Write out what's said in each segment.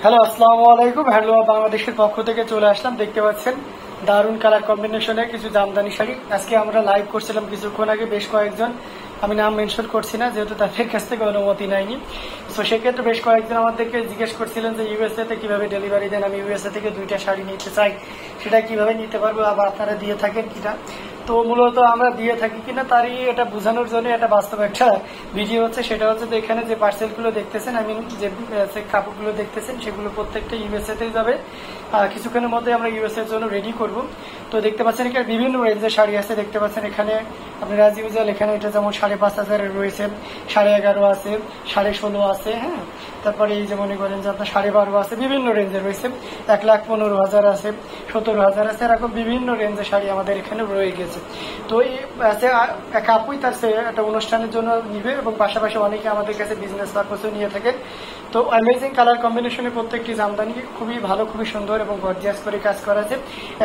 Hello, আসসালামু আলাইকুম। Hello, বাংলাদেশের পক্ষ থেকে চলে আসলাম। দেখতে পাচ্ছেন দারুন কালার কম্বিনেশনে কিছু জামদানি শাড়ি। আজকে আমরা লাইভ করছিলাম কিছুক্ষণ আগে, বেশ কয়েকজন, আমি নাম মেনশন করছি না যেহেতু তাদের কাছ থেকে অনুমতি নেয়নি। তো সেক্ষেত্রে বেশ কয়েকজন আমাদেরকে জিজ্ঞেস করছিলেন যে ইউএসএ তে কিভাবে ডেলিভারি দেন। আমি ইউএসএ থেকে 2টা শাড়ি নিতে চাই, সেটা কিভাবে নিতে পারবো, আবার আপনারা দিয়ে থাকেন কিনা। তো মূলত আমরা দিয়ে থাকি কিনা তারই এটা বোঝানোর জন্য এটা বাস্তব একটা ভিডিও হচ্ছে। সেটা হচ্ছে যে এখানে যে পার্সেলগুলো দেখতেছেন, আমি যে কাপড়গুলো দেখতেছেন, সেগুলো প্রত্যেকটা ইউএসএ তেই যাবে। কিছুক্ষণের মধ্যে আমরা ইউএসএ এর জন্য রেডি করব। তো দেখতে পাচ্ছেন এখানে বিভিন্ন রেঞ্জের শাড়ি আছে। দেখতে পাচ্ছেন এখানে আপনি রাজ ইউজাল, এখানে এটা যেমন 5,500 রয়েছে, 11.5 আছে, 16.5 আছে, হ্যাঁ। তারপরে এই যে মনে করেন যে আপনার 12.5 আছে, বিভিন্ন রেঞ্জের রয়েছে, 1,15,000 আছে, 17,000 আছে, এরকম বিভিন্ন রেঞ্জের শাড়ি আমাদের এখানে রয়ে গেছে। তো এই এক আপুই তার একটা অনুষ্ঠানের জন্য নিবে এবং পাশাপাশি অনেকে আমাদের কাছে বিজনেস পারপাসেও নিয়ে থাকে। তো অ্যামেজিং কালার কম্বিনেশনে প্রত্যেকটি জামদানি খুবই ভালো, খুবই সুন্দর এবং গর্জিয়াস করে কাজ করা আছে।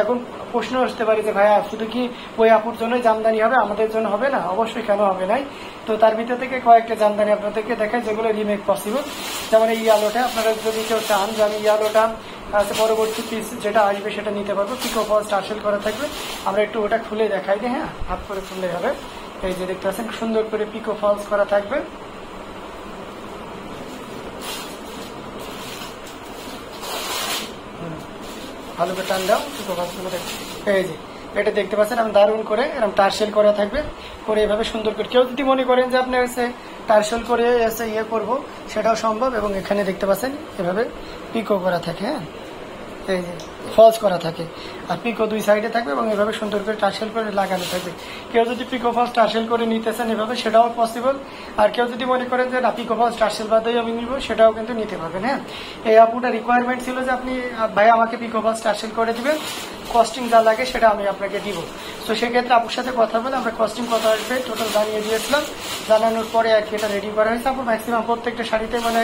এখন প্রশ্ন আসতে পারে যে ভাইয়া শুধু কি ওই আপুর জন্যই জামদানি হবে, আমাদের জন্য হবে না? অবশ্যই, কেন হবে নাই। তো তার ভিতর থেকে কয়েকটা জামদানি আপনাদেরকে দেখায় যেগুলো রিমেক পসিবল। যেমন এই ইয়ালোটা, আপনারা যদি কেউ চান যে আমি ইয়ালোটা পরবর্তী পিস যেটা আসবে সেটা নিতে পারবো, পিকো ফলস টার্সেল করা থাকবে। আমরা একটু ওটা খুলে দেখাই দিই, হ্যাঁ, হাত করে খুললে হবে। এই যে দেখতে পাচ্ছেন সুন্দর করে পিকো ফলস করা থাকবে। ভালো করে টান দাও, পিকো ফলস গুলো দেখো। এই যে এটা দেখতে পাচ্ছেন আমি দারুণ করে এরকম টার্সেল করা থাকবে, করে এভাবে সুন্দর করে। কেউ যদি মনে করেন যে আপনার এসে টার্সেল করে এসে ইয়ে করবো, সেটাও সম্ভব। এবং এখানে দেখতে পাচ্ছেন এভাবে পিকো করা থাকে, হ্যাঁ, এই যে ফলস করা থাকে, আর পিকো দুই সাইডে থাকবে এবং এভাবে সুন্দর করে টার্সেল করে লাগানো থাকবে। কেউ যদি পিকো ফলস টার্সেল করে নিতে চান এভাবে, সেটাও পসিবল। আর কেউ যদি মনে করেন যে না পিকো ফলস টার্সেল বাদেই আমি নিব, সেটাও কিন্তু নিতে পারবেন, হ্যাঁ। এই আপুটা রিকোয়ারমেন্ট ছিল যে আপনি ভাই আমাকে পিকো ফলস টার্সেল করে দিবেন, কস্টিং যা লাগে সেটা আমি আপনাকে দিব। তো সেক্ষেত্রে আপুর সাথে কথা বলে আমরা কস্টিং কত আসবে টোটাল জানিয়ে দিয়েছিলাম। জানানোর পরে আর কি এটা রেডি করা হয়েছে। আপু ম্যাক্সিমাম প্রত্যেকটা শাড়িতে মানে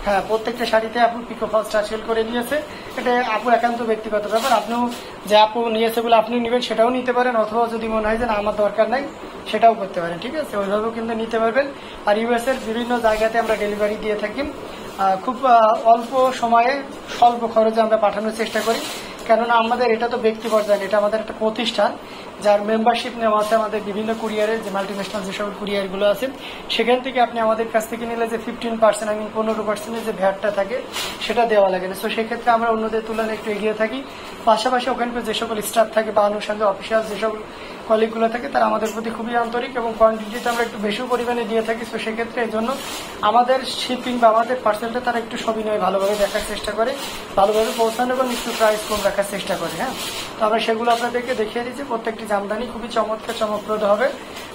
হ্যাঁ প্রত্যেকটা শাড়িতে আপু পিকো ফলস টার্সেল করে নিয়েছে। এটা আপুর একান্ত ব্যক্তিগত ব্যাপার। আপনিও যে আপু নিয়েছে বলে আপনি নেবেন সেটাও নিতে পারেন, অথবা যদি মনে হয় যে না আমার দরকার নাই সেটাও করতে পারেন, ঠিক আছে, ওইভাবেও কিন্তু নিতে পারবেন। আর ইউএস এর বিভিন্ন জায়গাতে আমরা ডেলিভারি দিয়ে থাকি। খুব অল্প সময়ে স্বল্প খরচে আমরা পাঠানোর চেষ্টা করি, কেননা আমাদের এটা তো ব্যক্তি পর্যায়ে, এটা আমাদের একটা প্রতিষ্ঠান যার মেম্বারশিপ নেওয়া আছে আমাদের বিভিন্ন কুরিয়ারের, যে মাল্টিন্যাশনাল যে সকল কুরিয়ারগুলো আছে, সেখান থেকে আপনি আমাদের কাছ থেকে নিলে যে 15%, আমি 15% যে ভ্যাটটা থাকে সেটা দেওয়া লাগে না। তো সেক্ষেত্রে আমরা অন্যদের তুলনায় একটু এগিয়ে থাকি। পাশাপাশি ওখানকার যে সকল স্টাফ থাকে বা আনুষঙ্গিক অফিসিয়াল যে সকল কলিগগুলো থাকে তারা আমাদের প্রতি খুবই আন্তরিক এবং কোয়ান্টিটিতে আমরা একটু বেশি পরিমাণে দিয়ে থাকি। তো সেক্ষেত্রে এই জন্য আমাদের শিপিং বা আমাদের পার্সেলটা তারা একটু সবিনয় ভালোভাবে দেখার চেষ্টা করে, ভালোভাবে পৌঁছানো এবং একটু প্রাইস কম রাখার চেষ্টা করে, হ্যাঁ। তো আমরা সেগুলো আপনাদেরকে দেখিয়ে দিচ্ছি। প্রত্যেকটি জামদানি খুবই চমৎকার, চমকপ্রদ হবে,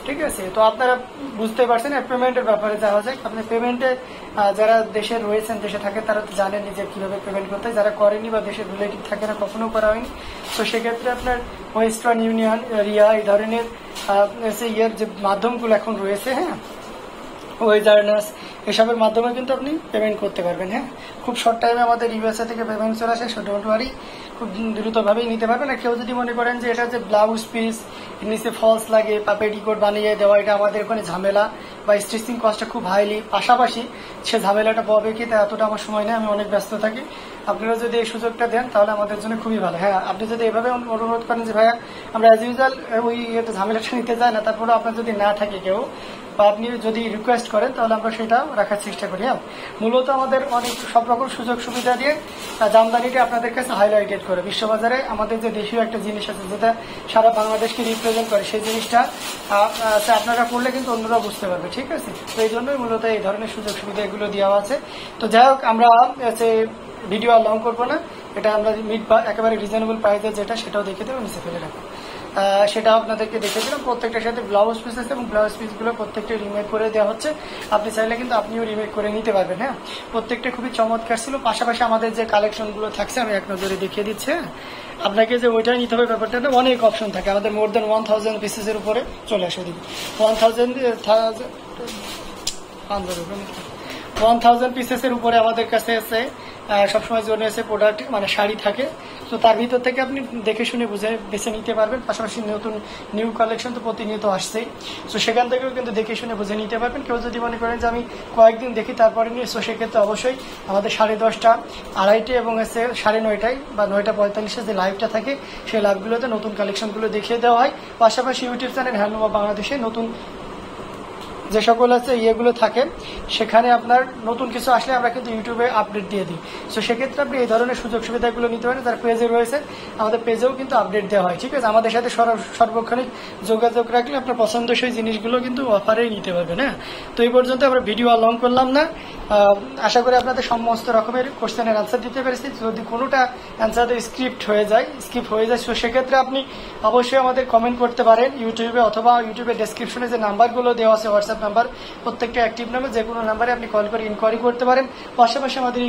ঠিক আছে। তো আপনারা বুঝতে পারছেন পেমেন্টের ব্যাপারে যাওয়া যায়। আপনি পেমেন্টে যারা দেশে রয়েছেন, দেশে থাকে, তারা তো জানেন নিজে কিভাবে পেমেন্ট করতে হয়। যারা করেনি বা দেশের রিলেটিভ থাকে না, কখনো করা হয়নি, তো সেক্ষেত্রে আপনার ওয়েস্টার্ন ইউনিয়ন, রিয়া, এই ধরনের ইয়ের যে মাধ্যমগুলো এখন রয়েছে, হ্যাঁ, ওয়েজারনেস, এসবের মাধ্যমে কিন্তু আপনি পেমেন্ট করতে পারবেন, হ্যাঁ। খুব শর্ট টাইমে আমাদের ইউএসএ থেকে পেমেন্ট চলে আসে, সো ডোন্ট ওয়ারি, খুব দ্রুতভাবেই নিতে পারবেন। আর কেউ যদি মনে করেন যে এটা যে ব্লাউজ পিস নিচে ফলস লাগে বা পেটিকোট বানিয়ে দেওয়া, এটা আমাদের ওখানে ঝামেলা বা স্টিচিং কস্টটা খুব হাইলি, পাশাপাশি সে ঝামেলাটা পাবে কি তা এতটা আমার সময় নেই, আমি অনেক ব্যস্ত থাকি। আপনারা যদি এই সুযোগটা দেন তাহলে আমাদের জন্য খুবই ভালো। হ্যাঁ, আপনি যদি এভাবে অনুরোধ করেন যে ভাইয়া আমরা অ্যাজ ইউজুয়াল ওই ঝামেলাটা নিতে যাই না, তারপরে আপনার যদি না থাকে কেউ বা আপনি যদি রিকোয়েস্ট করেন তাহলে আমরা সেটা রাখার চেষ্টা করি। হ্যাঁ, মূলত আমাদের অনেক সব রকম সুযোগ সুবিধা দিয়ে জামদানিকে আপনাদের কাছে হাইলাইটেড করে বিশ্ববাজারে আমাদের যে দেশীয় একটা জিনিস আছে যেটা সারা বাংলাদেশকে রিপ্রেজেন্ট করে, সেই জিনিসটা আপনারা করলে কিন্তু অন্যরা বুঝতে পারবে, ঠিক আছে। তো এই জন্যই মূলত এই ধরনের সুযোগ সুবিধা এগুলো দেওয়া আছে। তো যাই হোক, আমরা ভিডিও আর লং করবো না, এটা আমরা একেবারে রিজনেবল প্রাইসে যেটা সেটাও দেখে দেবো, নিচে ফেলে রাখবো, সেটা আপনাদেরকে দেখে দিলাম। প্রত্যেকটার সাথে ব্লাউজ পিস আছে এবং ব্লাউজ পিসগুলো প্রত্যেকটা রিমেক করে দেওয়া হচ্ছে। আপনি চাইলে কিন্তু আপনিও রিমেক করে নিতে পারবেন, হ্যাঁ। প্রত্যেকটা খুবই চমৎকার ছিল। পাশাপাশি আমাদের যে কালেকশনগুলো থাকছে আমি এক নজরে দেখিয়ে দিচ্ছি, হ্যাঁ। আপনাকে যে ওইটাই নিতে হবে ব্যাপারটা না, অনেক অপশন থাকে আমাদের, মোর দেন 1000 পিসেসের উপরে চলে আসে। দিন 1000 পিসেসের উপরে আমাদের কাছে আছে সবসময় জন্য এসে প্রোডাক্ট মানে শাড়ি থাকে, তো তার ভিতর থেকে আপনি দেখে শুনে বুঝে বেছে নিতে পারবেন। পাশাপাশি নতুন নিউ কালেকশন তো প্রতিনিয়ত আসছেই, তো সেখান থেকেও কিন্তু দেখে শুনে বুঝে নিতে পারবেন। কেউ যদি মনে করেন যে আমি কয়েকদিন দেখি তারপরে নিয়ে, তো সেক্ষেত্রে অবশ্যই আমাদের 10:30, 2:30 এবং 9:30 বা 9:45 যে লাইভটা থাকে সেই লাইভগুলোতে নতুন কালেকশনগুলো দেখিয়ে দেওয়া হয়। পাশাপাশি ইউটিউব চ্যানেল হ্যান্ডলুম অফ বাংলাদেশে নতুন যে সকল আছে ইয়েগুলো থাকে, সেখানে আপনার নতুন কিছু আসলে আমরা কিন্তু ইউটিউবে আপডেট দিয়ে দিই। তো সেক্ষেত্রে আপনি এই ধরনের সুযোগ সুবিধাগুলো নিতে পারেন। যারা পেজে রয়েছে আমাদের পেজেও কিন্তু আপডেট দেওয়া হয়, ঠিক আছে। আমাদের সাথে সর্বক্ষণিক যোগাযোগ রাখলে আপনার পছন্দসই জিনিসগুলো কিন্তু অফারেই নিতে পারবেন। হ্যাঁ, তো এই পর্যন্ত আমরা ভিডিও লং করলাম না। আশা করি আপনাদের সমস্ত রকমের কোশ্চেনের অ্যান্সার দিতে পেরেছি। যদি কোনোটা অ্যান্সার স্ক্রিপ্ট হয়ে যায় তো সেক্ষেত্রে আপনি অবশ্যই আমাদের কমেন্ট করতে পারেন ইউটিউবে, অথবা ইউটিউবের ডেসক্রিপশনে যে নাম্বারগুলো দেওয়া আছে হোয়াটসঅ্যাপ নাম্বার, প্রত্যেকটা অ্যাক্টিভ নাম্বার, যে কোনো নাম্বারে আপনি কল করে ইনকোয়ারি করতে পারেন। পাশাপাশি আমাদের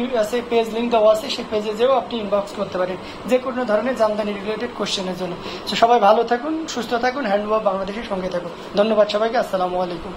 পেজ লিঙ্ক দেওয়া আছে, সেই পেজে যেও আপনি ইনবক্স করতে পারেন যে কোনো ধরনের জামদানি রিলেটেড কোশ্চেনের জন্য। তো সবাই ভালো থাকুন, সুস্থ থাকুন, হ্যান্ডলুম অফ বাংলাদেশের সঙ্গে থাকুন। ধন্যবাদ সবাইকে, আসসালামু আলাইকুম।